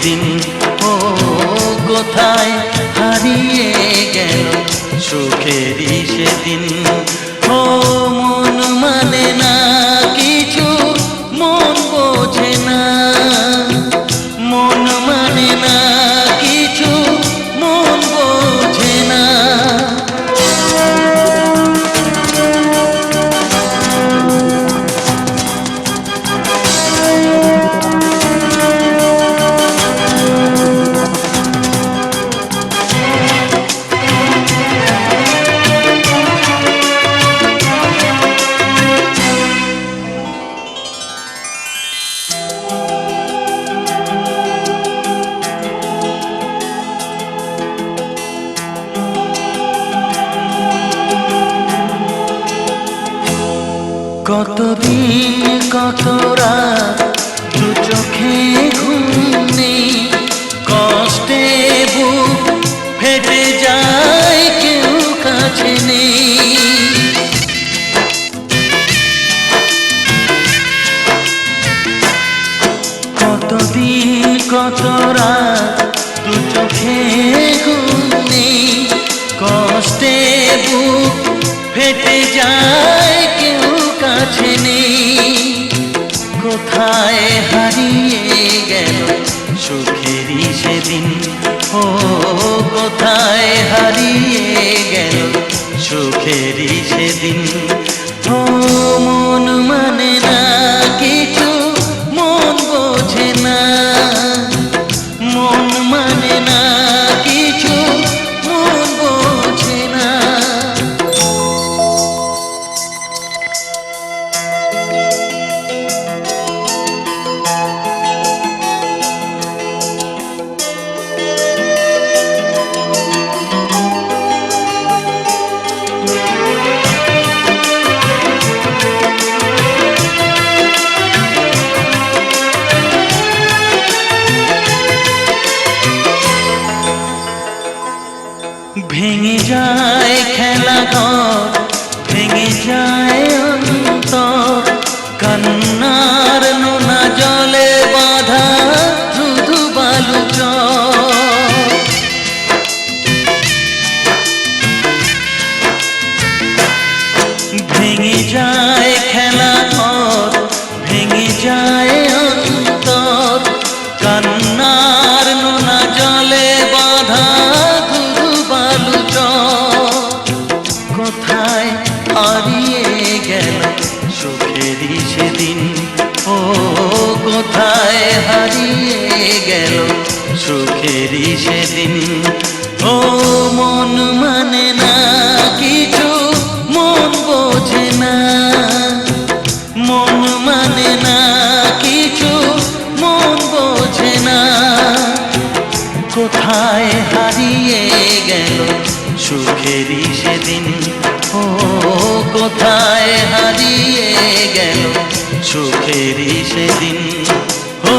সেদিন, ও কোথায় হারিয়ে গেল সুখেরই সেদিন। ও মন মানে না কিছু, মন বোঝে না, মন মানে না কিছু, মন বোঝে না। কতদিন কত রাত দু চোখে ঘুম নেই, কষ্টে বুক ফেটে যায় কেউ কাছে নেই। কতদিন কত রাত দু চোখে ঘুম নেই, কষ্টে বুক ফেটে যায় কেউ কাছে নেই। কোথায় হারিয়ে গেল সুখেরই সেদিন, ও কোথায় হারিয়ে গেল সুখেরই সেদিন। ও মন মানে না কিছু, মন বোঝে না, মন মানে না কিছু, মন বোঝে না। ভেঙে যায় খেলাঘর, ভেঙে যায় অন্তর, কান্নার নোনা জলে বাঁধা ধুধু বালু চর। ভেঙে যায় খেলাঘর, ভেঙে যায় অন্তর, কান্নার নোনা জলে বাঁধা কোথায় হারিয়ে গেল সুখেরই সেদিন, ও কোথায় হারিয়ে গেল সুখেরই সেদিন। ও মন মানে না কিছু, মন বোঝে না, মন মানে না কিছু, মন বোঝে না। কোথায় হারিয়ে গেল সুখেরই সেদিন, ও কোথায় হারিয়ে গেল সুখেরই সেদিন। ও